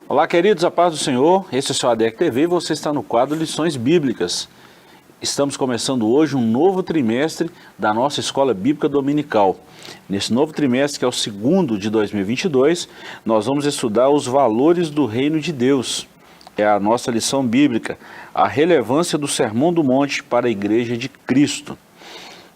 Olá, queridos, a paz do Senhor. Esse é o seu ADEC TV e você está no quadro Lições Bíblicas. Estamos começando hoje um novo trimestre da nossa Escola Bíblica Dominical. Nesse novo trimestre, que é o segundo de 2022, nós vamos estudar os valores do Reino de Deus. É a nossa lição bíblica, a relevância do Sermão do Monte para a Igreja de Cristo.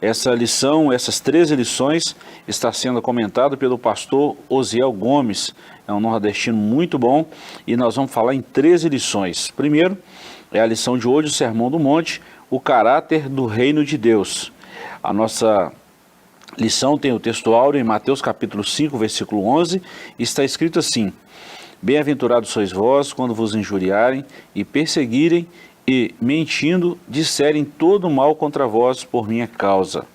Essa lição, essas 13 lições, está sendo comentada pelo pastor Osiel Gomes. É um nordestino muito bom e nós vamos falar em 13 lições. Primeiro, é a lição de hoje, o Sermão do Monte, o caráter do reino de Deus. A nossa lição tem o texto áureo em Mateus capítulo 5, versículo 11, e está escrito assim: Bem-aventurados sois vós quando vos injuriarem e perseguirem e, mentindo, disserem todo mal contra vós por minha causa.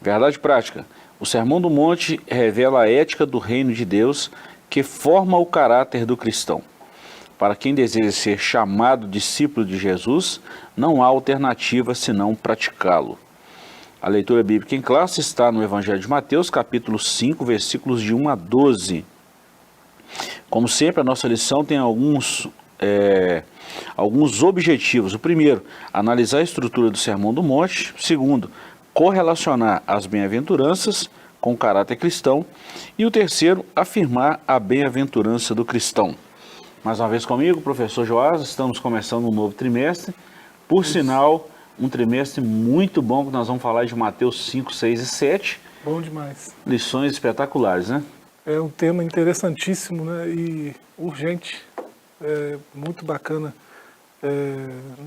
Verdade prática. O Sermão do Monte revela a ética do reino de Deus que forma o caráter do cristão. Para quem deseja ser chamado discípulo de Jesus, não há alternativa senão praticá-lo. A leitura bíblica em classe está no Evangelho de Mateus, capítulo 5, versículos de 1 a 12. Como sempre, a nossa lição tem alguns objetivos. O primeiro, analisar a estrutura do Sermão do Monte. Segundo, correlacionar as bem-aventuranças com o caráter cristão. E o terceiro, afirmar a bem-aventurança do cristão. Mais uma vez comigo, professor Joás, estamos começando um novo trimestre. Por sinal, um trimestre muito bom, que nós vamos falar de Mateus 5, 6 e 7. Bom demais. Lições espetaculares, né? É um tema interessantíssimo, né? E urgente. É muito bacana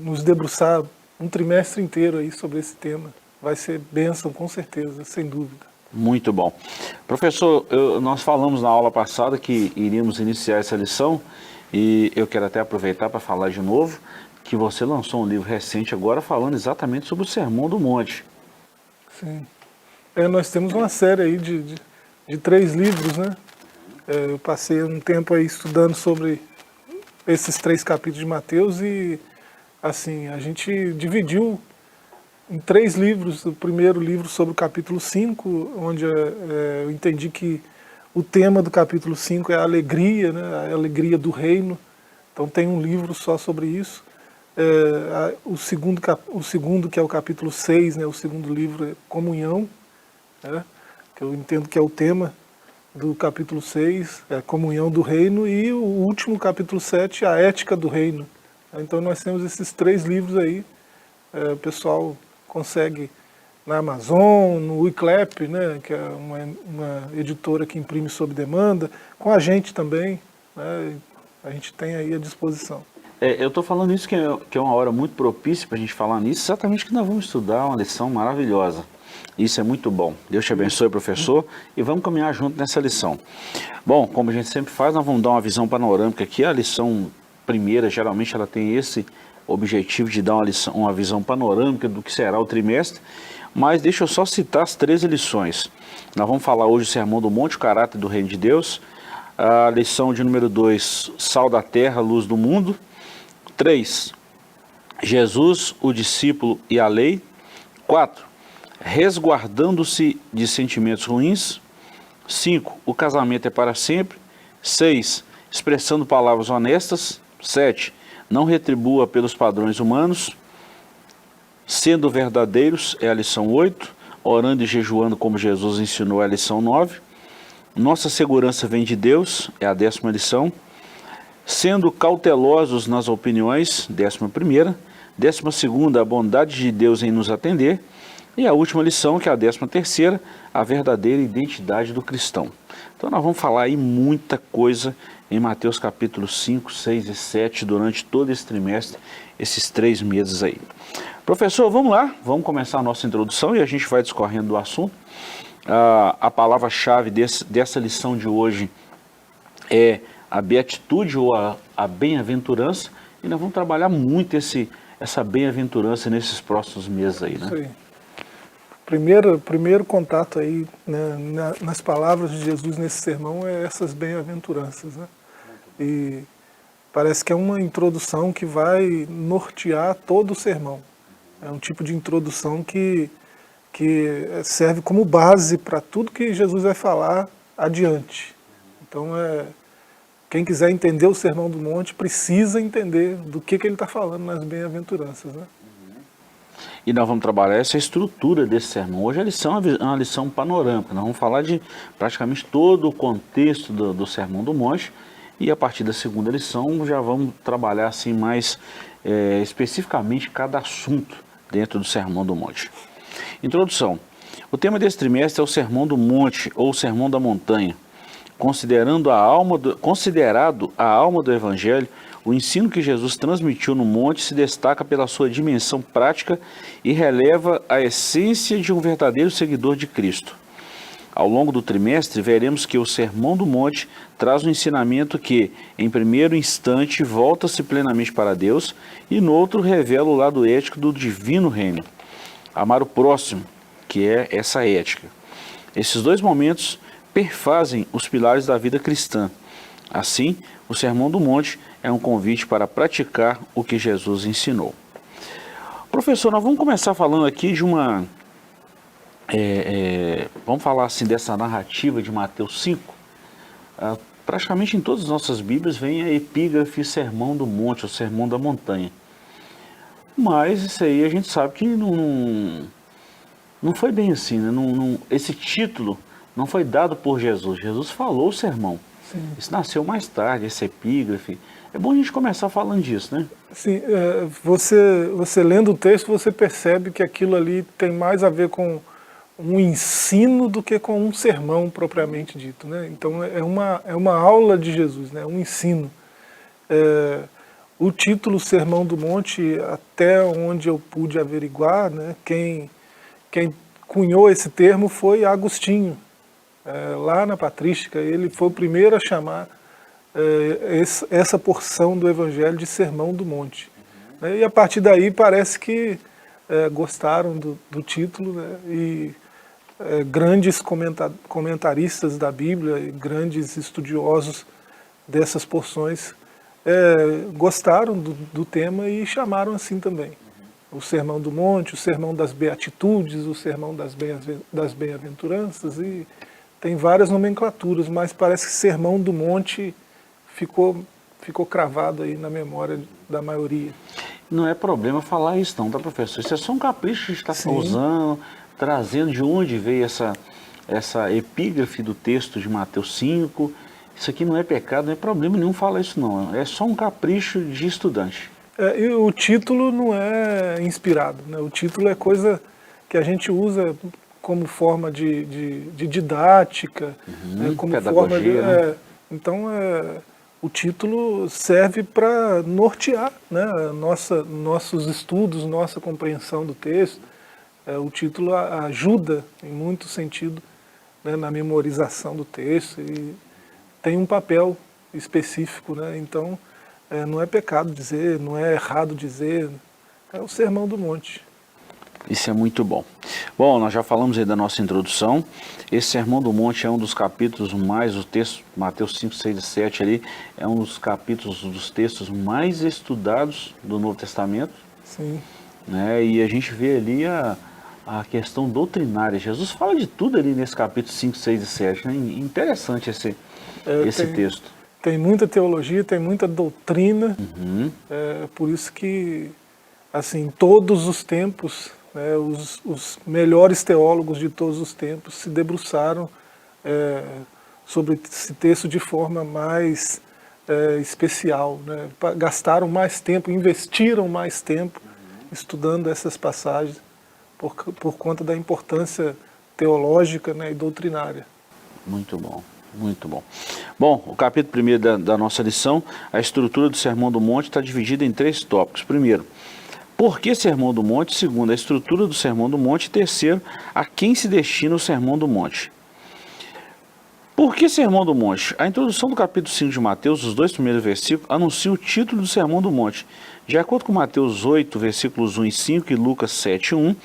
nos debruçar um trimestre inteiro aí sobre esse tema. Vai ser bênção, com certeza, sem dúvida. Muito bom. Professor, nós falamos na aula passada que iríamos iniciar essa lição e eu quero até aproveitar para falar de novo que você lançou um livro recente agora falando exatamente sobre o Sermão do Monte. Sim. Nós temos uma série aí de 3 livros, né? Eu passei um tempo aí estudando sobre esses 3 capítulos de Mateus e, assim, a gente dividiu em 3 livros. O primeiro livro sobre o capítulo 5, onde eu entendi que o tema do capítulo 5 é a alegria, né? A alegria do reino. Então tem um livro só sobre isso. O segundo, que é o capítulo 6, né? O segundo livro é Comunhão, né? Que eu entendo que é o tema do capítulo 6, é a comunhão do reino, e o último, capítulo 7, a ética do reino. Então nós temos esses 3 livros aí, o pessoal consegue na Amazon, no Wiclap, né, que é uma editora que imprime sob demanda, com a gente também, né, a gente tem aí à disposição. Eu estou falando isso que é uma hora muito propícia para a gente falar nisso, exatamente que nós vamos estudar uma lição maravilhosa. Isso é muito bom. Deus te abençoe, professor, e vamos caminhar junto nessa lição. Bom, como a gente sempre faz, nós vamos dar uma visão panorâmica aqui. A lição primeira, geralmente, ela tem esse objetivo de dar uma visão panorâmica do que será o trimestre, mas deixa eu só citar as 13 lições. Nós vamos falar hoje do Sermão do Monte, o caráter do Reino de Deus. A lição de número 2, sal da terra, luz do mundo. 3, Jesus, o discípulo e a lei. 4, resguardando-se de sentimentos ruins. 5, o casamento é para sempre. 6, expressando palavras honestas. 7, não retribua pelos padrões humanos. Sendo verdadeiros é a lição 8. Orando e jejuando como Jesus ensinou é a lição 9. Nossa segurança vem de Deus é a 10ª lição. Sendo cautelosos nas opiniões, 11ª. 12ª, a bondade de Deus em nos atender. E a última lição, que é a 13ª, a verdadeira identidade do cristão. Então nós vamos falar aí muita coisa em Mateus capítulo 5, 6 e 7 durante todo esse trimestre, esses 3 meses aí. Professor, vamos lá, vamos começar a nossa introdução e a gente vai discorrendo do assunto. A palavra-chave dessa lição de hoje é a beatitude ou a bem-aventurança, e nós vamos trabalhar muito essa bem-aventurança nesses próximos meses aí, né? Isso aí. Primeiro contato aí, né, nas palavras de Jesus nesse sermão é essas bem-aventuranças, né? E parece que é uma introdução que vai nortear todo o sermão. É um tipo de introdução que serve como base para tudo que Jesus vai falar adiante. Então quem quiser entender o Sermão do Monte precisa entender do que ele está falando nas bem-aventuranças, né? E nós vamos trabalhar essa estrutura desse sermão. Hoje a lição é uma lição panorâmica. Nós vamos falar de praticamente todo o contexto do Sermão do Monte. E a partir da segunda lição já vamos trabalhar assim mais especificamente cada assunto dentro do Sermão do Monte. Introdução. O tema desse trimestre é o Sermão do Monte ou o Sermão da Montanha. Considerado a alma do Evangelho, o ensino que Jesus transmitiu no monte se destaca pela sua dimensão prática e releva a essência de um verdadeiro seguidor de Cristo. Ao longo do trimestre, veremos que o Sermão do Monte traz um ensinamento que, em primeiro instante, volta-se plenamente para Deus e, no outro, revela o lado ético do divino reino. Amar o próximo, que é essa ética. Esses dois momentos perfazem os pilares da vida cristã. Assim, o Sermão do Monte é um convite para praticar o que Jesus ensinou. Professor, nós vamos começar falando aqui de uma... vamos falar assim dessa narrativa de Mateus 5. Praticamente em todas as nossas Bíblias vem a epígrafe Sermão do Monte, ou Sermão da Montanha. Mas isso aí a gente sabe que não foi bem assim, né? Esse título não foi dado por Jesus. Jesus falou o sermão. Sim. Isso nasceu mais tarde, essa epígrafe. É bom a gente começar falando disso, né? Sim, você lendo o texto, você percebe que aquilo ali tem mais a ver com um ensino do que com um sermão propriamente dito, né? Então é uma aula de Jesus, né? Um ensino. O título Sermão do Monte, até onde eu pude averiguar, né? Quem cunhou esse termo foi Agostinho. Lá na Patrística, ele foi o primeiro a chamar essa porção do Evangelho de Sermão do Monte. E a partir daí parece que gostaram do título, né? E grandes comentaristas da Bíblia e grandes estudiosos dessas porções gostaram do tema e chamaram assim também. O Sermão do Monte, o Sermão das Beatitudes, o Sermão das Bem-aventuranças, e tem várias nomenclaturas, mas parece que Sermão do Monte ficou cravado aí na memória da maioria. Não é problema falar isso não, tá, professor? Isso é só um capricho que a gente está usando, trazendo de onde veio essa epígrafe do texto de Mateus 5. Isso aqui não é pecado, não é problema nenhum falar isso não. É só um capricho de estudante. E o título não é inspirado, né? O título é coisa que a gente usa como forma de didática, como forma de... né? Então, o título serve para nortear, né, nossos estudos, nossa compreensão do texto. O título ajuda, em muito sentido, né, na memorização do texto e tem um papel específico, né? Então, não é pecado dizer, não é errado dizer, é o Sermão do Monte. Isso é muito bom. Bom, nós já falamos aí da nossa introdução. Esse Sermão do Monte é um dos capítulos mais, o texto, Mateus 5, 6 e 7 ali, é um dos capítulos, dos textos mais estudados do Novo Testamento. Sim. Né? E a gente vê ali a questão doutrinária. Jesus fala de tudo ali nesse capítulo 5, 6 e 7. Né? Interessante esse texto. Tem muita teologia, tem muita doutrina. Por isso que, assim, todos os tempos... os melhores teólogos de todos os tempos se debruçaram sobre esse texto de forma mais especial, né? Gastaram mais tempo, investiram mais tempo estudando essas passagens por conta da importância teológica, né, e doutrinária. Muito bom, muito bom. Bom, o capítulo 1 da nossa lição, a estrutura do Sermão do Monte está dividida em 3 tópicos. Primeiro, por que Sermão do Monte? Segundo, a estrutura do Sermão do Monte. Terceiro, a quem se destina o Sermão do Monte. Por que Sermão do Monte? A introdução do capítulo 5 de Mateus, os 2 primeiros versículos, anuncia o título do Sermão do Monte. De acordo com Mateus 8, versículos 1 e 5 e Lucas 7, 1,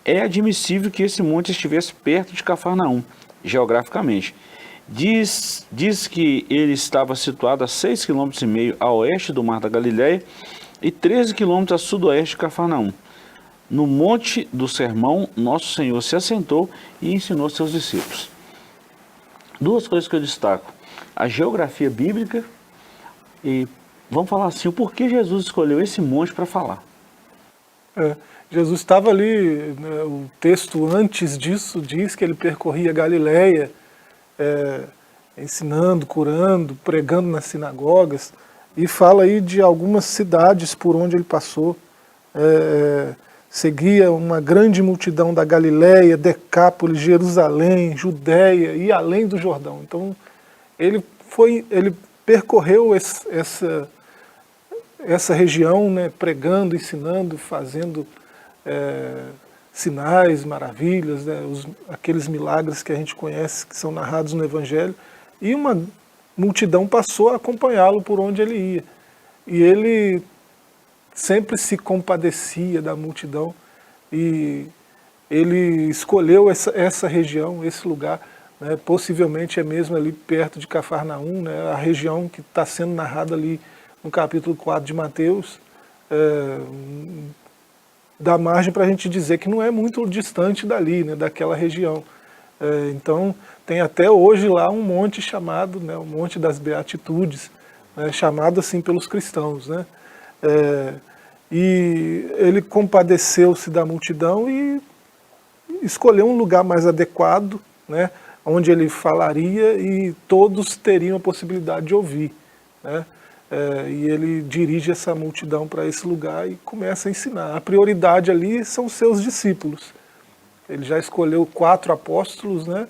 é admissível que esse monte estivesse perto de Cafarnaum, geograficamente. Diz que ele estava situado a 6,5 km a oeste do Mar da Galileia, e 13 quilômetros a sudoeste de Cafarnaum. No monte do sermão, nosso Senhor se assentou e ensinou seus discípulos. 2 coisas que eu destaco: a geografia bíblica E vamos falar assim, o porquê Jesus escolheu esse monte para falar? Jesus estava ali, né, o texto antes disso diz que ele percorria Galileia, ensinando, curando, pregando nas sinagogas, e fala aí de algumas cidades por onde ele passou. Seguia uma grande multidão da Galileia, Decápolis, Jerusalém, Judéia e além do Jordão. Então ele percorreu essa região, né, pregando, ensinando, fazendo sinais, maravilhas, né, aqueles milagres que a gente conhece, que são narrados no Evangelho, e uma multidão passou a acompanhá-lo por onde ele ia. E ele sempre se compadecia da multidão, e ele escolheu essa região, esse lugar, né, possivelmente é mesmo ali perto de Cafarnaum, né, a região que está sendo narrada ali no capítulo 4 de Mateus, dá margem para a gente dizer que não é muito distante dali, né, daquela região. Então tem até hoje lá um monte chamado, né, o Monte das Beatitudes, né, chamado assim pelos cristãos, né? E ele compadeceu-se da multidão e escolheu um lugar mais adequado, né, onde ele falaria e todos teriam a possibilidade de ouvir, né? E ele dirige essa multidão para esse lugar e começa a ensinar. A prioridade ali são seus discípulos. Ele já escolheu 4 apóstolos, né?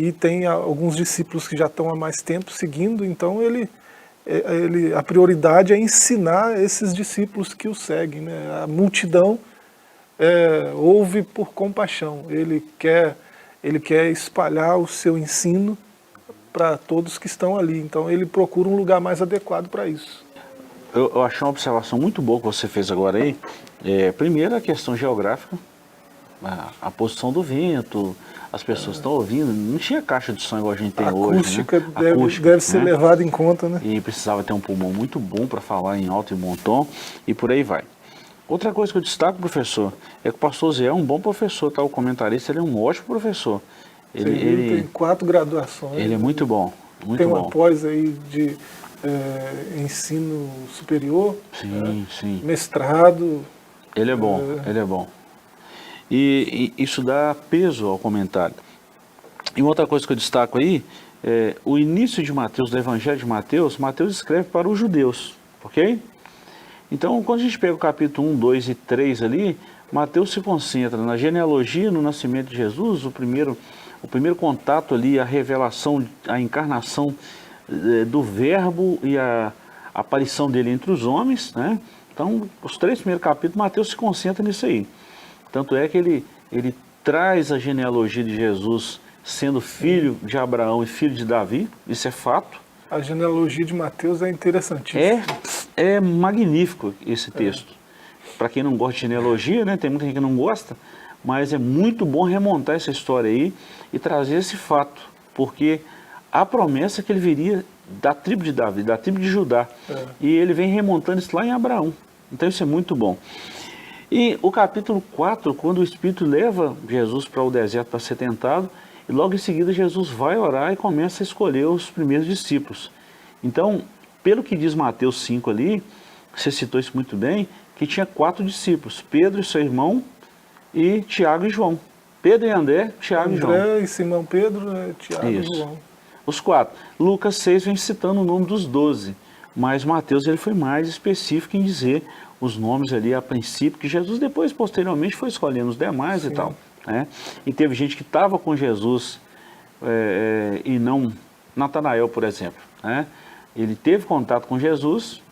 E tem alguns discípulos que já estão há mais tempo seguindo, então a prioridade é ensinar esses discípulos que o seguem, né? A multidão ouve por compaixão, ele quer espalhar o seu ensino para todos que estão ali, então ele procura um lugar mais adequado para isso. Eu achei uma observação muito boa que você fez agora aí. Primeiro, a questão geográfica, a posição do vento, as pessoas estão ouvindo, não tinha caixa de som igual a gente tem hoje, né? Acústica deve ser levada em conta, né? E precisava ter um pulmão muito bom para falar em alto e bom tom, e por aí vai. Outra coisa que eu destaco, professor, é que o pastor Zé é um bom professor, tá? O comentarista, ele é um ótimo professor. Ele tem 4 graduações. Ele é muito bom, muito tem bom. Tem uma pós aí de ensino superior, sim, né? Sim. Mestrado. Ele é bom, ele é bom. E isso dá peso ao comentário. E outra coisa que eu destaco aí, o início de Mateus, do Evangelho de Mateus, Mateus escreve para os judeus, ok? Então, quando a gente pega o capítulo 1, 2 e 3 ali, Mateus se concentra na genealogia, no nascimento de Jesus, o primeiro contato ali, a revelação, a encarnação do verbo e a aparição dele entre os homens, né? Então, os 3 primeiros capítulos, Mateus se concentra nisso aí. Tanto é que ele traz a genealogia de Jesus sendo filho de Abraão e filho de Davi, isso é fato. A genealogia de Mateus é interessantíssima. É magnífico esse texto. Para quem não gosta de genealogia, né, tem muita gente que não gosta, mas é muito bom remontar essa história aí e trazer esse fato, porque a promessa é que ele viria da tribo de Davi, da tribo de Judá, e ele vem remontando isso lá em Abraão. Então isso é muito bom. E o capítulo 4, quando o Espírito leva Jesus para o deserto para ser tentado, e logo em seguida Jesus vai orar e começa a escolher os primeiros discípulos. Então, pelo que diz Mateus 5 ali, você citou isso muito bem, que tinha 4 discípulos, Pedro e seu irmão, e Tiago e João. Pedro e André, Tiago e João. André e Simão Pedro, Tiago e João. Os 4. Lucas 6 vem citando o nome dos 12, mas Mateus ele foi mais específico em dizer os nomes ali a princípio, que Jesus depois, posteriormente, foi escolhendo os demais. Sim. E tal. Né? E teve gente que estava com Jesus e não... Natanael, por exemplo. Né? Ele teve contato com Jesus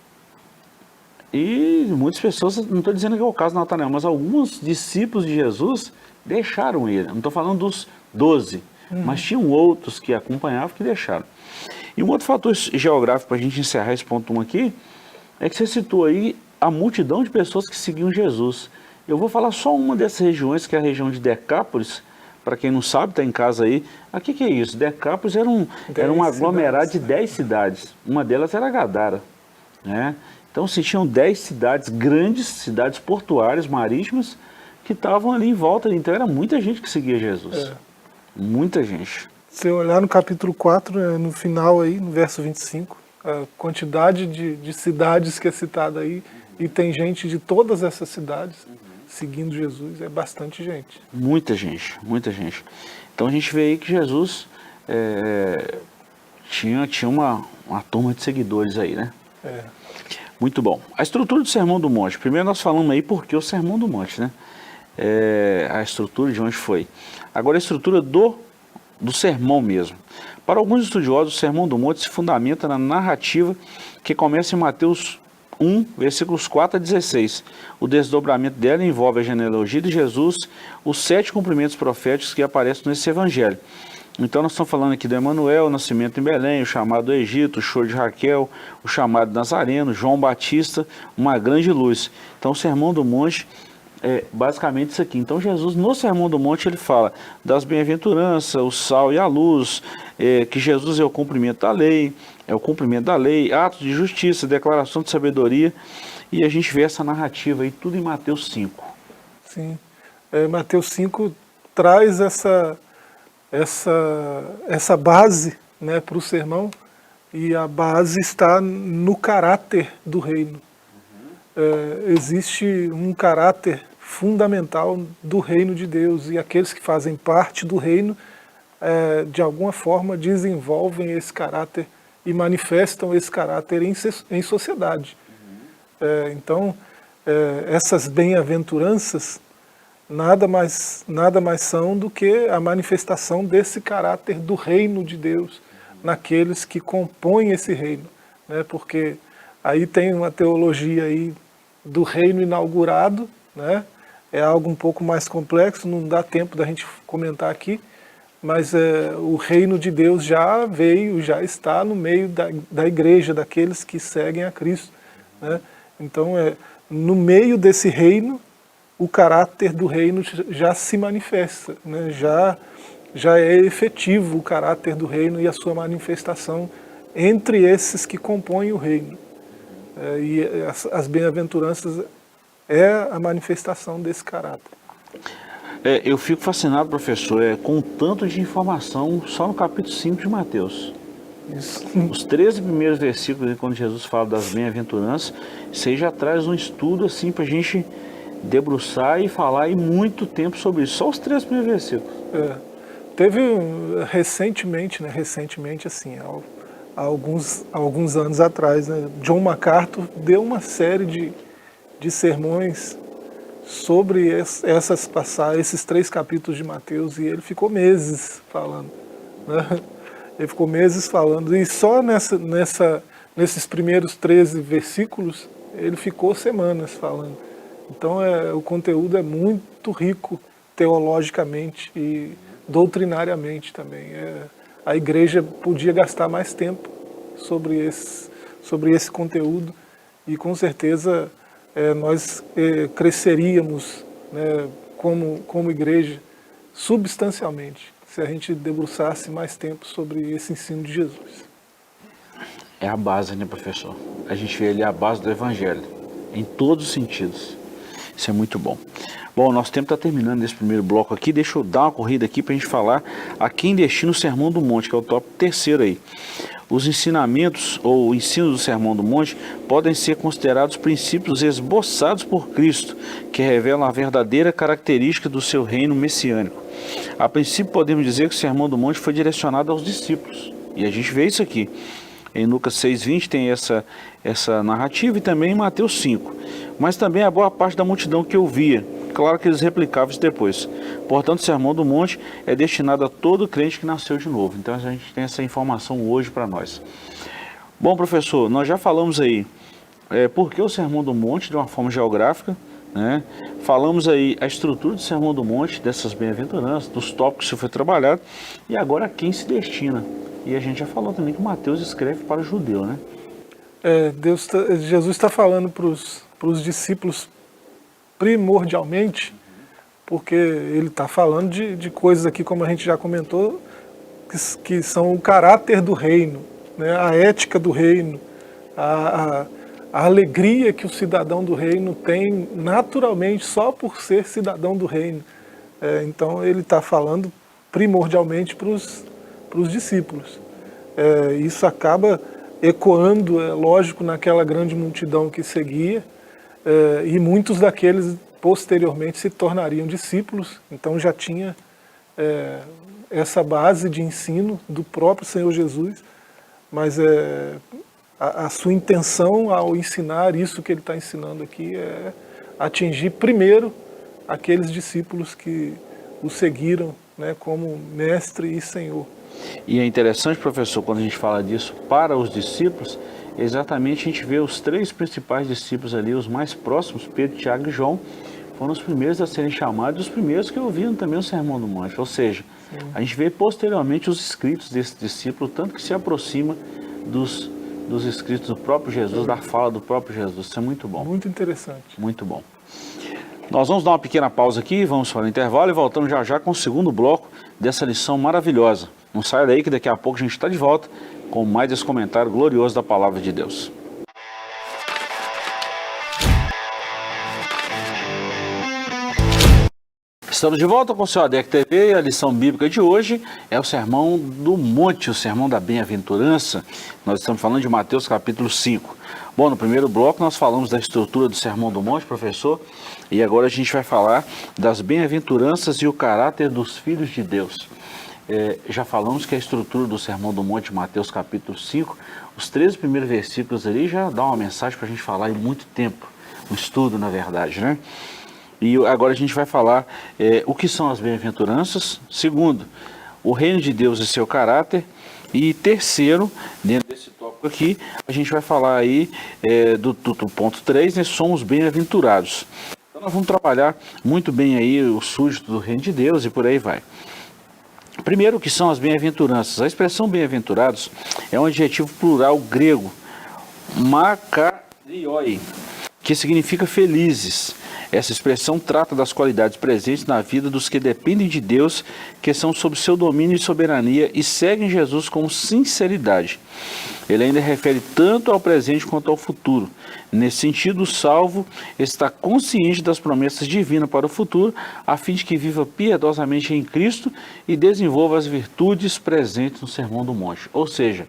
e muitas pessoas, não estou dizendo que é o caso do Natanael, mas alguns discípulos de Jesus deixaram ele. Não estou falando dos 12, mas tinham outros que acompanhavam que deixaram. E um outro fator geográfico, para a gente encerrar esse ponto 1 aqui, é que você citou aí a multidão de pessoas que seguiam Jesus. Eu vou falar só uma dessas regiões, que é a região de Decápolis. Para quem não sabe, está em casa aí. Aqui que é isso? Decápolis era um aglomerado de 10 cidades. Uma delas era Gadara. Né? Então se tinham 10 cidades grandes, cidades portuárias, marítimas, que estavam ali em volta. Então era muita gente que seguia Jesus. Muita gente. Se eu olhar no capítulo 4, no final aí, no verso 25, a quantidade de cidades que é citada aí, e tem gente de todas essas cidades seguindo Jesus, é bastante gente. Muita gente, muita gente. Então a gente vê aí que Jesus tinha uma turma de seguidores aí, né? É. Muito bom. A estrutura do Sermão do Monte. Primeiro nós falamos aí porque o Sermão do Monte, né? A estrutura de onde foi. Agora a estrutura do sermão mesmo. Para alguns estudiosos, o Sermão do Monte se fundamenta na narrativa que começa em Mateus 1, versículos 4 a 16. O desdobramento dela envolve a genealogia de Jesus, os 7 cumprimentos proféticos que aparecem nesse evangelho. Então nós estamos falando aqui do Emanuel, o nascimento em Belém, o chamado do Egito, o choro de Raquel, o chamado Nazareno, João Batista, uma grande luz. Então o Sermão do Monte é basicamente isso aqui. Então Jesus no Sermão do Monte ele fala das bem-aventuranças, o sal e a luz, que Jesus é o cumprimento da lei, atos de justiça, declaração de sabedoria, e a gente vê essa narrativa aí tudo em Mateus 5. Sim. Mateus 5 traz essa base, né, para o sermão, e a base está no caráter do reino. Existe um caráter fundamental do reino de Deus, e aqueles que fazem parte do reino, de alguma forma, desenvolvem esse caráter e manifestam esse caráter em sociedade. Então, essas bem-aventuranças nada mais são do que a manifestação desse caráter do reino de Deus naqueles que compõem esse reino, né? Porque aí tem uma teologia aí do reino inaugurado, né? É algo um pouco mais complexo, não dá tempo da gente comentar aqui, mas o reino de Deus já veio, já está no meio da igreja, daqueles que seguem a Cristo, né? Então, no meio desse reino, o caráter do reino já se manifesta, né? Já é efetivo o caráter do reino e a sua manifestação entre esses que compõem o reino. E as bem-aventuranças é a manifestação desse caráter. Eu fico fascinado, professor, com o tanto de informação só no capítulo 5 de Mateus. Isso. Os 13 primeiros versículos, quando Jesus fala das bem-aventuranças, você já traz um estudo assim para a gente debruçar e falar e muito tempo sobre isso. Só os 3 primeiros versículos. Teve recentemente assim, há alguns anos atrás, né, John MacArthur deu uma série de sermões sobre essas passagens, esses 3 capítulos de Mateus, e ele ficou meses falando, né? Ele ficou meses falando, e só nesses primeiros 13 versículos ele ficou semanas falando. Então o conteúdo é muito rico teologicamente e doutrinariamente também. A igreja podia gastar mais tempo sobre esse conteúdo, e com certeza nós cresceríamos, né, como igreja substancialmente se a gente debruçasse mais tempo sobre esse ensino de Jesus. É a base, né, professor? A gente vê ali a base do Evangelho, em todos os sentidos. Isso é muito bom. Bom, o nosso tempo está terminando nesse primeiro bloco aqui. Deixa eu dar uma corrida aqui para a gente falar a quem destina o Sermão do Monte, que é o tópico 3º aí. Os ensinamentos ou o ensino do Sermão do Monte podem ser considerados princípios esboçados por Cristo, que revelam a verdadeira característica do seu reino messiânico. A princípio podemos dizer que o Sermão do Monte foi direcionado aos discípulos, e a gente vê isso aqui. Em Lucas 6,20 tem essa narrativa, e também em Mateus 5. Mas também a boa parte da multidão que ouvia. Claro que eles replicavam isso depois. Portanto, o Sermão do Monte é destinado a todo crente que nasceu de novo. Então a gente tem essa informação hoje para nós. Bom, professor, nós já falamos aí por que o Sermão do Monte de uma forma geográfica, né? Falamos aí a estrutura do Sermão do Monte, dessas bem-aventuranças, dos tópicos que foi trabalhado, e agora a quem se destina. E a gente já falou também que Mateus escreve para o judeu, né? Jesus está falando para os discípulos primordialmente, porque ele está falando de coisas aqui, como a gente já comentou, que são o caráter do reino, né? A ética do reino, a alegria que o cidadão do reino tem naturalmente só por ser cidadão do reino. Então ele está falando primordialmente para os discípulos. Isso acaba ecoando, é lógico, naquela grande multidão que seguia, e muitos daqueles posteriormente se tornariam discípulos, então já tinha essa base de ensino do próprio Senhor Jesus, mas a sua intenção ao ensinar isso que ele está ensinando aqui é atingir primeiro aqueles discípulos que o seguiram, né, como mestre e Senhor. E é interessante, professor, quando a gente fala disso para os discípulos, exatamente a gente vê os três principais discípulos ali, os mais próximos, Pedro, Tiago e João, foram os primeiros a serem chamados e os primeiros que ouviram também o Sermão do Monte. Ou seja, a gente vê posteriormente os escritos desse discípulo, tanto que se aproxima dos escritos do próprio Jesus, da fala do próprio Jesus. Isso é muito bom. Muito interessante. Muito bom. Nós vamos dar uma pequena pausa aqui, vamos para o intervalo e voltamos já já com o segundo bloco dessa lição maravilhosa. Não saia daí que daqui a pouco a gente está de volta com mais esse comentário glorioso da Palavra de Deus. Estamos de volta com o seu ADEC TV e a lição bíblica de hoje é o Sermão do Monte, o Sermão da Bem-aventurança. Nós estamos falando de Mateus capítulo 5. Bom, no primeiro bloco nós falamos da estrutura do Sermão do Monte, professor, e agora a gente vai falar das bem-aventuranças e o caráter dos filhos de Deus. Já falamos que a estrutura do Sermão do Monte, Mateus capítulo 5, os 13 primeiros versículos ali já dá uma mensagem para a gente falar em muito tempo, um estudo na verdade, né? E agora a gente vai falar o que são as bem-aventuranças. Segundo, o reino de Deus e seu caráter. E terceiro, dentro desse tópico aqui, a gente vai falar aí do ponto 3, né, somos bem-aventurados. Então nós vamos trabalhar muito bem aí o súdito do reino de Deus e por aí vai. Primeiro, o que são as bem-aventuranças? A expressão bem-aventurados é um adjetivo plural grego, makarioi, que significa felizes. Essa expressão trata das qualidades presentes na vida dos que dependem de Deus, que são sob seu domínio e soberania e seguem Jesus com sinceridade. Ele ainda refere tanto ao presente quanto ao futuro. Nesse sentido, o salvo está consciente das promessas divinas para o futuro, a fim de que viva piedosamente em Cristo e desenvolva as virtudes presentes no Sermão do Monte. Ou seja,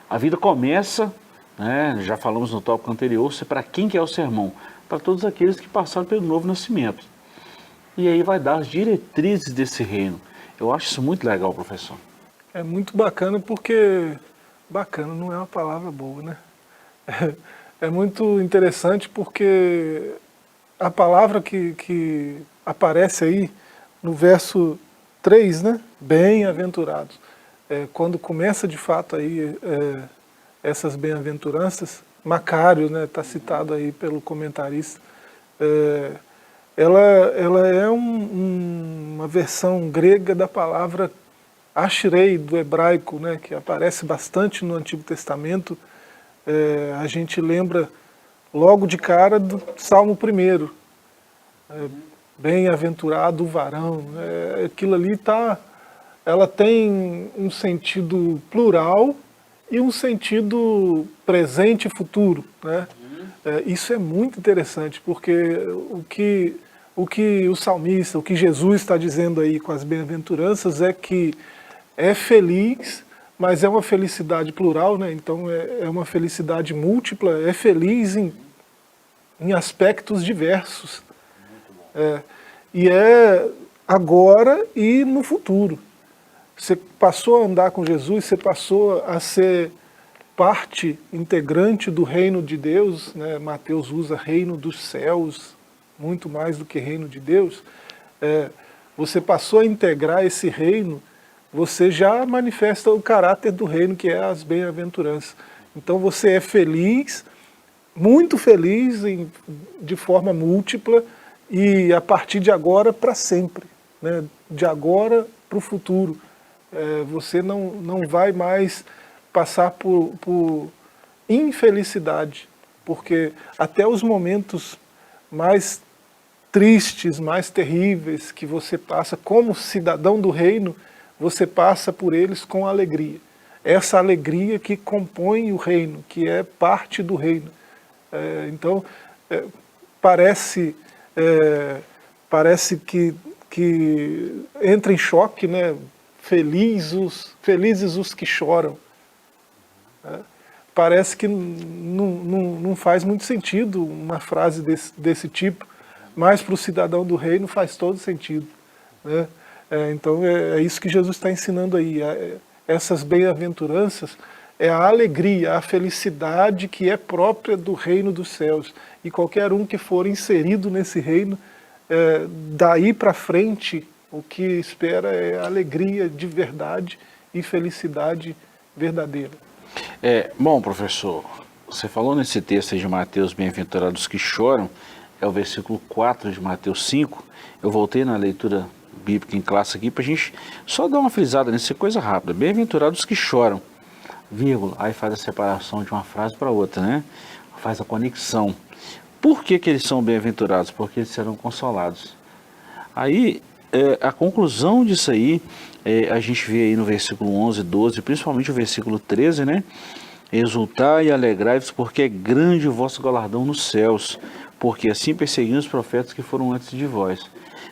a vida começa, né, já falamos no tópico anterior, para quem que é o sermão? Para todos aqueles que passaram pelo novo nascimento. E aí vai dar as diretrizes desse reino. Eu acho isso muito legal, professor. É muito bacana porque... Bacana não é uma palavra boa, né? É muito interessante porque a palavra que aparece aí no verso 3, né? Bem-aventurados. Quando começa de fato aí essas bem-aventuranças, Macário, né, está citado aí pelo comentarista, ela é uma versão grega da palavra Ashrei, do hebraico, né, que aparece bastante no Antigo Testamento. A gente lembra logo de cara do Salmo 1, bem-aventurado o varão. Aquilo ali ela tem um sentido plural e um sentido presente e futuro, né? Isso é muito interessante, porque o que o salmista, o que Jesus está dizendo aí com as bem-aventuranças é que é feliz, mas é uma felicidade plural, né? Então é uma felicidade múltipla, é feliz em aspectos diversos. E é agora e no futuro. Você passou a andar com Jesus, você passou a ser parte integrante do reino de Deus, né? Mateus usa reino dos céus, muito mais do que reino de Deus. Você passou a integrar esse reino, você já manifesta o caráter do reino, que é as bem-aventuranças. Então você é feliz, muito feliz, de forma múltipla, e a partir de agora para sempre, né? De agora para o futuro. Você não vai mais passar por infelicidade, porque até os momentos mais tristes, mais terríveis que você passa como cidadão do reino, você passa por eles com alegria. Essa alegria que compõe o reino, que é parte do reino. Então, parece que entra em choque, né? Felizes os que choram. parece que não faz muito sentido uma frase desse tipo, mas para o cidadão do reino faz todo sentido, né? Então é isso que Jesus está ensinando aí. Essas bem-aventuranças é a alegria, a felicidade que é própria do reino dos céus. E qualquer um que for inserido nesse reino, daí para frente, o que espera é alegria de verdade e felicidade verdadeira. Bom, professor, você falou nesse texto aí de Mateus, bem-aventurados que choram, é o versículo 4 de Mateus 5. Eu voltei na leitura bíblica em classe aqui para a gente só dar uma frisada nessa coisa rápida. Bem-aventurados que choram, vírgula, aí faz a separação de uma frase para outra, né? Faz a conexão. Por que eles são bem-aventurados? Porque eles serão consolados. Aí, a conclusão disso aí, a gente vê aí no versículo 11, 12, principalmente o versículo 13, né? Exultai e alegrai-vos, porque é grande o vosso galardão nos céus, porque assim perseguiram os profetas que foram antes de vós.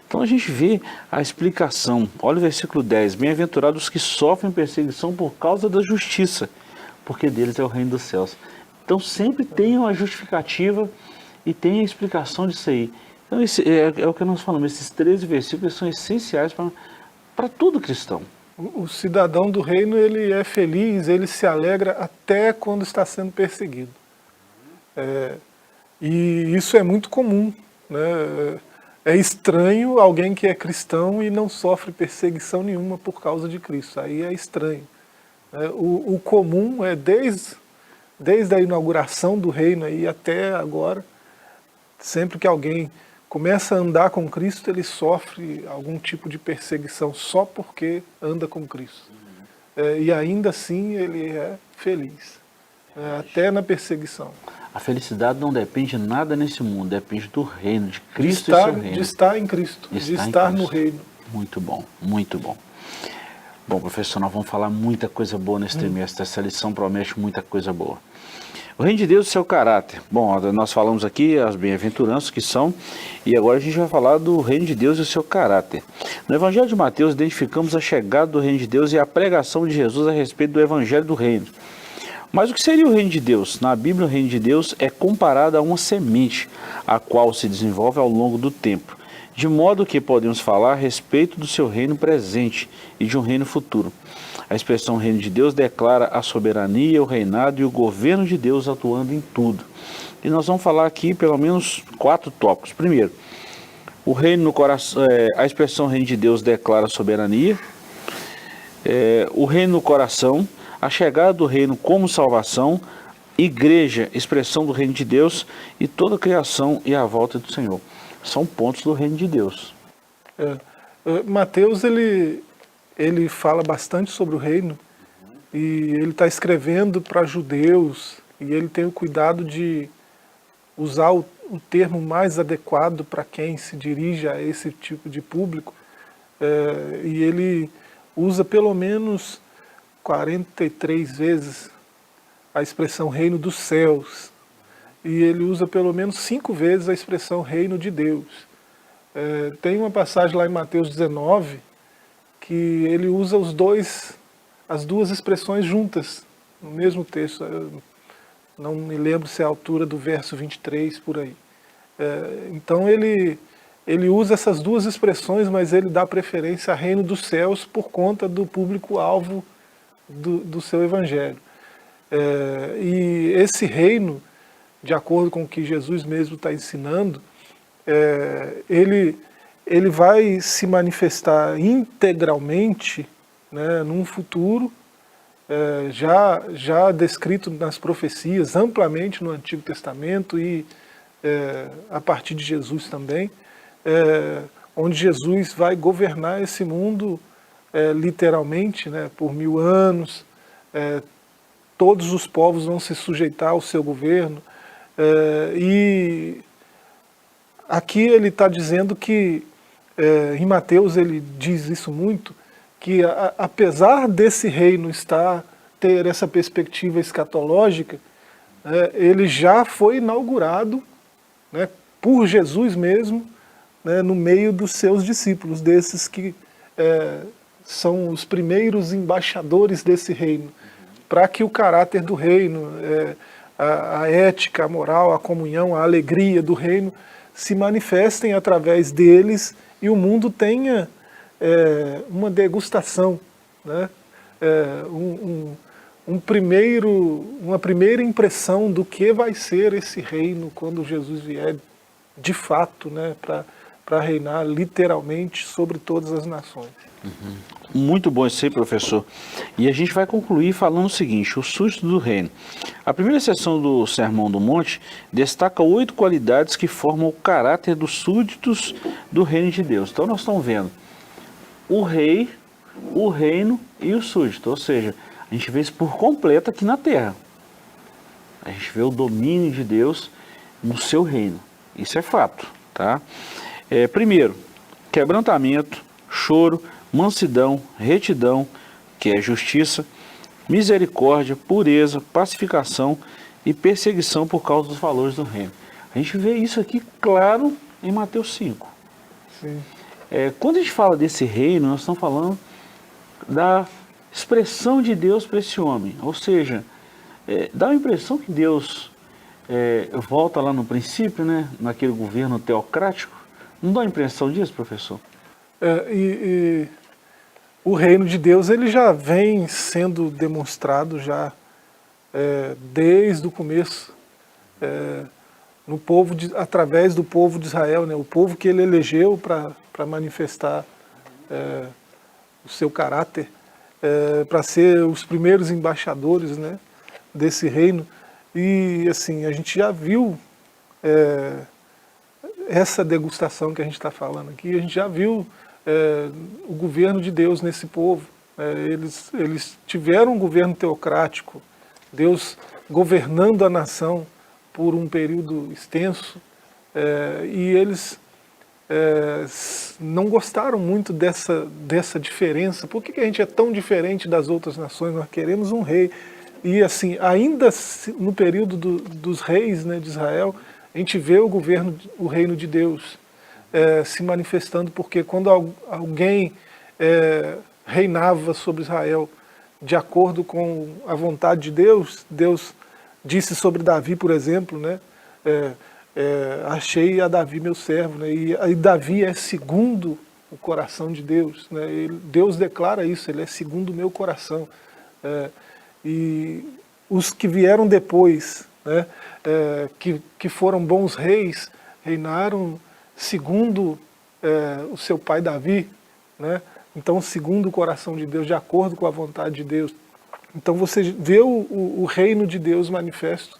Então a gente vê a explicação. Olha o versículo 10. Bem-aventurados os que sofrem perseguição por causa da justiça, porque deles é o reino dos céus. Então sempre tem uma justificativa e tem a explicação disso aí. Então esse é o que nós falamos, esses 13 versículos são essenciais para todo cristão. O cidadão do reino, ele é feliz, ele se alegra até quando está sendo perseguido. E isso é muito comum, né? É estranho alguém que é cristão e não sofre perseguição nenhuma por causa de Cristo. Aí é estranho. O comum é desde a inauguração do reino aí até agora, sempre que alguém começa a andar com Cristo, ele sofre algum tipo de perseguição só porque anda com Cristo. E ainda assim ele é feliz, até na perseguição. A felicidade não depende de nada nesse mundo, depende do reino, de Cristo e seu reino. De estar em Cristo, de estar no reino. Muito bom, muito bom. Bom, professor, nós vamos falar muita coisa boa nesse trimestre. Essa lição promete muita coisa boa. O reino de Deus e seu caráter. Bom, nós falamos aqui as bem-aventuranças que são, e agora a gente vai falar do reino de Deus e o seu caráter. No Evangelho de Mateus, identificamos a chegada do reino de Deus e a pregação de Jesus a respeito do Evangelho do reino. Mas o que seria o reino de Deus? Na Bíblia, o reino de Deus é comparado a uma semente, a qual se desenvolve ao longo do tempo, de modo que podemos falar a respeito do seu reino presente e de um reino futuro. A expressão reino de Deus declara a soberania, o reinado e o governo de Deus atuando em tudo. E nós vamos falar aqui pelo menos 4 tópicos. Primeiro, o reino no coração, a expressão reino de Deus declara a soberania, o reino no coração, a chegada do reino como salvação, igreja, expressão do reino de Deus, e toda a criação e a volta do Senhor. São pontos do reino de Deus. Mateus, ele fala bastante sobre o reino, e ele está escrevendo para judeus, e ele tem o cuidado de usar o termo mais adequado para quem se dirige a esse tipo de público, e ele usa pelo menos 43 vezes a expressão reino dos céus, e ele usa pelo menos 5 vezes a expressão reino de Deus. Tem uma passagem lá em Mateus 19, que ele usa as duas expressões juntas, no mesmo texto. Eu não me lembro se é a altura do verso 23, por aí. Então ele usa essas duas expressões, mas ele dá preferência a reino dos céus por conta do público-alvo do seu evangelho. E esse reino, de acordo com o que Jesus mesmo está ensinando, ele vai se manifestar integralmente, né, num futuro já descrito nas profecias amplamente no Antigo Testamento e a partir de Jesus também, onde Jesus vai governar esse mundo literalmente, né, por 1000 anos, todos os povos vão se sujeitar ao seu governo, e aqui ele está dizendo que, em Mateus ele diz isso muito, que apesar desse reino ter essa perspectiva escatológica, ele já foi inaugurado, né, por Jesus mesmo, né, no meio dos seus discípulos, desses que são os primeiros embaixadores desse reino, para que o caráter do reino, a ética, a moral, a comunhão, a alegria do reino se manifestem através deles e o mundo tenha uma degustação, né? Uma primeira impressão do que vai ser esse reino quando Jesus vier de fato, né, para reinar literalmente sobre todas as nações. Muito bom isso aí, professor. E a gente vai concluir falando o seguinte, o súdito do reino. A primeira seção do Sermão do Monte destaca 8 qualidades que formam o caráter dos súditos do reino de Deus. Então nós estamos vendo o rei, o reino e o súdito, ou seja, a gente vê isso por completo aqui na terra. A gente vê o domínio de Deus no seu reino. Isso é fato, tá? Primeiro, quebrantamento, choro, mansidão, retidão, que é justiça, misericórdia, pureza, pacificação e perseguição por causa dos valores do reino. A gente vê isso aqui claro em Mateus 5. Sim. Quando a gente fala desse reino, nós estamos falando da expressão de Deus para esse homem. Ou seja, dá a impressão que Deus volta lá no princípio, né, naquele governo teocrático. Não dá a impressão disso, professor? O reino de Deus ele já vem sendo demonstrado já desde o começo, no povo através do povo de Israel, né, o povo que ele elegeu para manifestar o seu caráter, para ser os primeiros embaixadores, né, desse reino. E assim, a gente já viu essa degustação que a gente está falando aqui, a gente já viu o governo de Deus nesse povo. Eles tiveram um governo teocrático, Deus governando a nação por um período extenso, e eles não gostaram muito dessa diferença. Por que a gente é tão diferente das outras nações? Nós queremos um rei. E assim, ainda no período dos reis, né, de Israel, a gente vê o reino de Deus se manifestando, porque quando alguém reinava sobre Israel de acordo com a vontade de Deus, Deus disse sobre Davi, por exemplo, né, achei a Davi meu servo, né, e Davi é segundo o coração de Deus, né, Deus declara isso, ele é segundo o meu coração. E os que vieram depois, né, que foram bons reis, reinaram segundo o seu pai Davi, né? Então segundo o coração de Deus, de acordo com a vontade de Deus. Então você vê o reino de Deus manifesto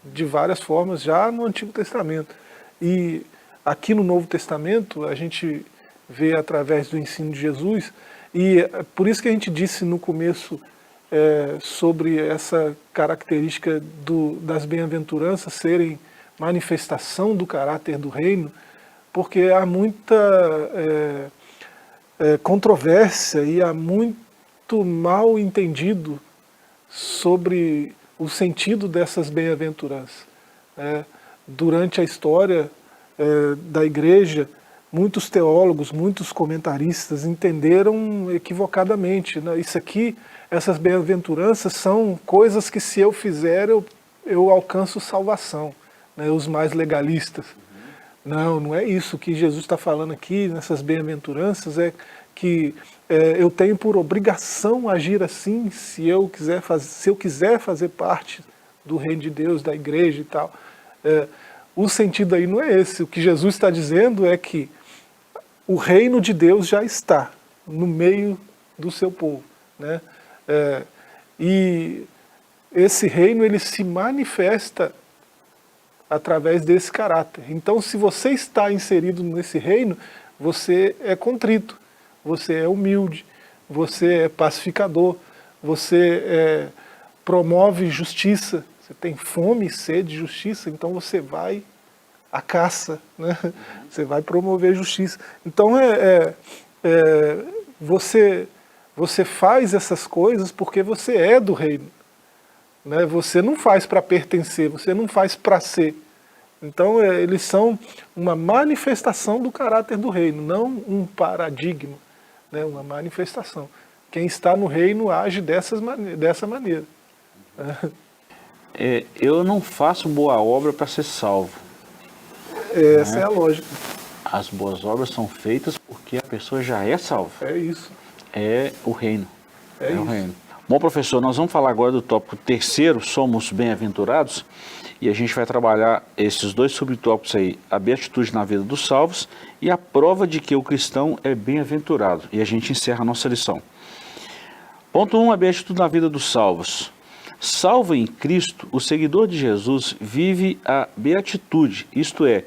de várias formas já no Antigo Testamento. E aqui no Novo Testamento a gente vê através do ensino de Jesus, e por isso que a gente disse no começo sobre essa característica das bem-aventuranças serem manifestação do caráter do reino, porque há muita controvérsia e há muito mal entendido sobre o sentido dessas bem-aventuranças. Durante a história da igreja, muitos teólogos, muitos comentaristas entenderam equivocadamente, né? Essas bem-aventuranças são coisas que se eu fizer eu alcanço salvação, né? Os mais legalistas. Não é isso que Jesus está falando aqui nessas bem-aventuranças, é que eu tenho por obrigação agir assim se eu quiser fazer parte do reino de Deus, da igreja e tal. O sentido aí não é esse. O que Jesus está dizendo é que o reino de Deus já está no meio do seu povo, né? E esse reino ele se manifesta através desse caráter. Então, se você está inserido nesse reino, você é contrito, você é humilde, você é pacificador, você promove justiça, você tem fome e sede de justiça, então você vai à caça, né? Você vai promover justiça. Então, você faz essas coisas porque você é do reino, né? Você não faz para pertencer, você não faz para ser. Então eles são uma manifestação do caráter do reino, não um paradigma, né? Uma manifestação. Quem está no reino age dessa maneira. Eu não faço boa obra para ser salvo. Essa é a lógica. As boas obras são feitas porque a pessoa já é salva. É isso. É o reino. É o isso. reino. Bom, professor, nós vamos falar agora do tópico terceiro, somos bem-aventurados, e a gente vai trabalhar esses dois subtópicos aí, a beatitude na vida dos salvos e a prova de que o cristão é bem-aventurado. E a gente encerra a nossa lição. Ponto 1, a beatitude na vida dos salvos. Salvo em Cristo, o seguidor de Jesus vive a beatitude, isto é,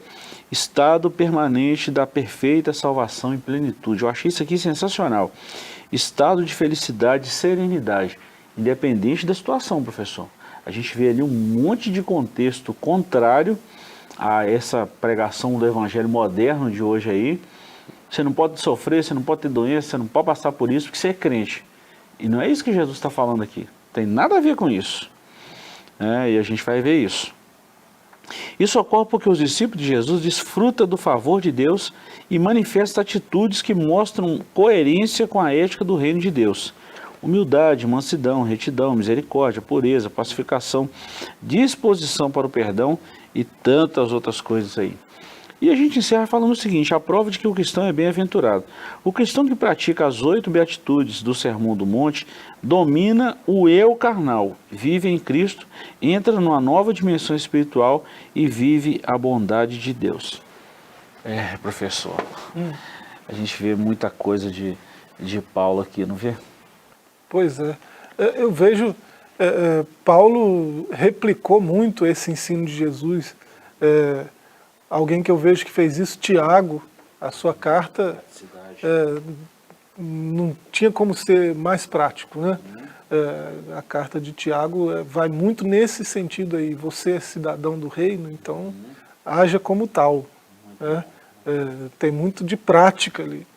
estado permanente da perfeita salvação em plenitude. Eu achei isso aqui sensacional. Estado de felicidade e serenidade, independente da situação, professor. A gente vê ali um monte de contexto contrário a essa pregação do evangelho moderno de hoje aí. Você não pode sofrer, você não pode ter doença, você não pode passar por isso porque você é crente. E não é isso que Jesus está falando aqui. Tem nada a ver com isso. E a gente vai ver isso. Isso ocorre porque os discípulos de Jesus desfrutam do favor de Deus e manifestam atitudes que mostram coerência com a ética do reino de Deus. Humildade, mansidão, retidão, misericórdia, pureza, pacificação, disposição para o perdão e tantas outras coisas aí. E a gente encerra falando o seguinte, a prova de que o cristão é bem-aventurado. O cristão que pratica as 8 beatitudes do Sermão do Monte domina o eu carnal, vive em Cristo, entra numa nova dimensão espiritual e vive a bondade de Deus. Professor, a gente vê muita coisa de Paulo aqui, não vê? Pois é. Eu vejo, Paulo replicou muito esse ensino de Jesus. Alguém que eu vejo que fez isso, Tiago, a sua carta não tinha como ser mais prático, né? A carta de Tiago vai muito nesse sentido aí, você é cidadão do reino, então haja como tal, né? Tem muito de prática ali.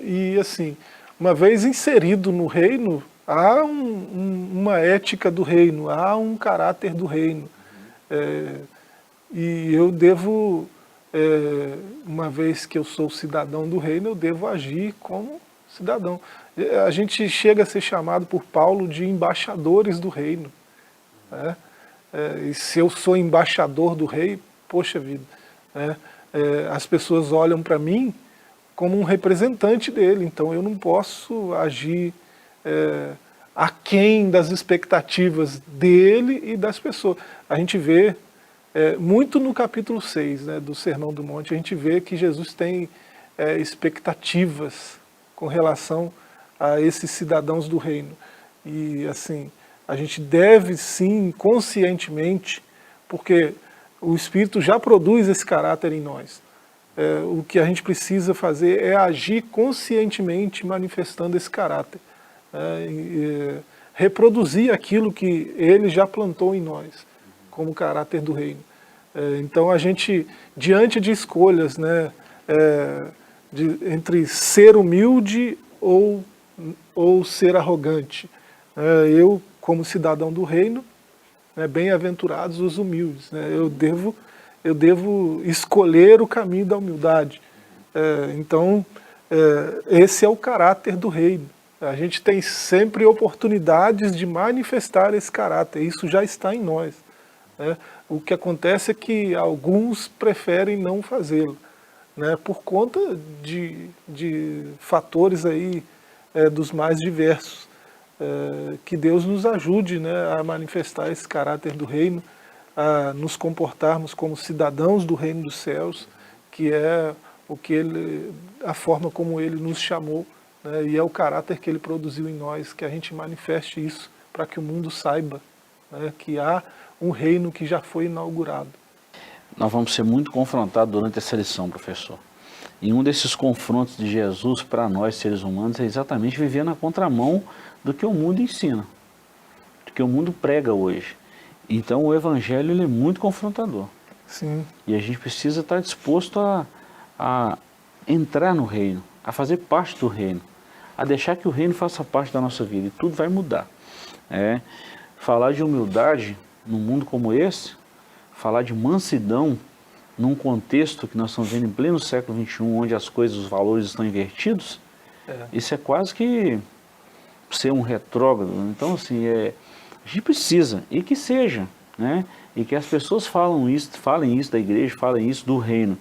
E assim, uma vez inserido no reino, há uma ética do reino, há um caráter do reino. E eu devo, uma vez que eu sou cidadão do reino, eu devo agir como cidadão. A gente chega a ser chamado por Paulo de embaixadores do reino. Né? E se eu sou embaixador do rei, poxa vida, né? As pessoas olham para mim como um representante dele, então eu não posso agir aquém das expectativas dele e das pessoas. A gente vê muito no capítulo 6, né, do Sermão do Monte, a gente vê que Jesus tem expectativas com relação a esses cidadãos do reino. E assim, a gente deve sim, conscientemente, porque o Espírito já produz esse caráter em nós. O que a gente precisa fazer é agir conscientemente manifestando esse caráter. Reproduzir aquilo que ele já plantou em nós, como caráter do reino. Então a gente, diante de escolhas, né, entre ser humilde ou ser arrogante, eu, como cidadão do reino, bem-aventurados os humildes, né, eu devo escolher o caminho da humildade. Então, esse é o caráter do reino. A gente tem sempre oportunidades de manifestar esse caráter, isso já está em nós. O que acontece é que alguns preferem não fazê-lo, né, por conta de fatores aí, dos mais diversos. Que Deus nos ajude, né, a manifestar esse caráter do reino, a nos comportarmos como cidadãos do reino dos céus, que é a forma como Ele nos chamou, né, e é o caráter que Ele produziu em nós, que a gente manifeste isso para que o mundo saiba, né, que há um reino que já foi inaugurado. Nós vamos ser muito confrontados durante essa lição, professor. E um desses confrontos de Jesus para nós, seres humanos, é exatamente viver na contramão do que o mundo ensina, do que o mundo prega hoje. Então o Evangelho ele é muito confrontador. Sim. E a gente precisa estar disposto a entrar no reino, a fazer parte do reino, a deixar que o reino faça parte da nossa vida, e tudo vai mudar. Falar de humildade num mundo como esse, falar de mansidão num contexto que nós estamos vendo em pleno século XXI, onde as coisas, os valores estão invertidos, isso é quase que ser um retrógrado. Então, assim, A gente precisa, e que seja, né? E que as pessoas falem isso da igreja, falem isso do reino.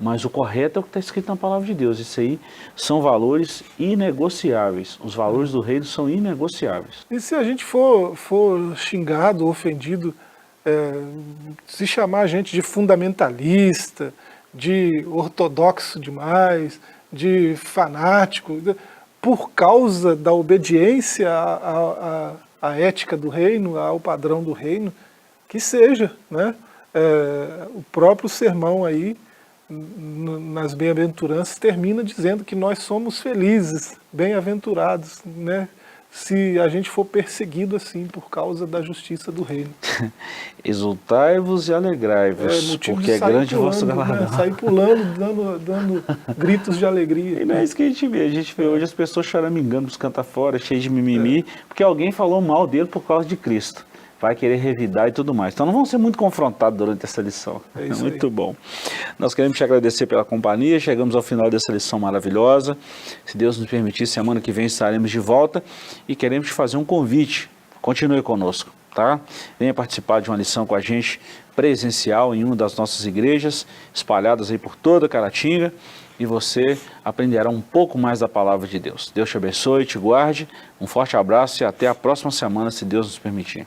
Mas o correto é o que está escrito na palavra de Deus. Isso aí são valores inegociáveis. Os valores do reino são inegociáveis. E se a gente for xingado, ofendido, se chamar a gente de fundamentalista, de ortodoxo demais, de fanático, por causa da obediência à ética do reino, ao padrão do reino, que seja, né? O próprio sermão aí, nas bem-aventuranças, termina dizendo que nós somos felizes, bem-aventurados, né? Se a gente for perseguido assim por causa da justiça do reino. Exultai-vos e alegrai-vos, porque é grande o vosso galardão. Né? Sair pulando, dando gritos de alegria. E não é isso que a gente vê hoje as pessoas choramingando os canta-fora, cheios de mimimi, porque alguém falou mal dele por causa de Cristo. Vai querer revidar e tudo mais. Então não vamos ser muito confrontados durante essa lição. É isso muito aí. bom. Nós queremos te agradecer pela companhia. Chegamos ao final dessa lição maravilhosa. Se Deus nos permitir, semana que vem estaremos de volta e queremos te fazer um convite. Continue conosco, tá? Venha participar de uma lição com a gente presencial em uma das nossas igrejas, espalhadas aí por toda Caratinga, e você aprenderá um pouco mais da palavra de Deus. Deus te abençoe, te guarde. Um forte abraço e até a próxima semana, se Deus nos permitir.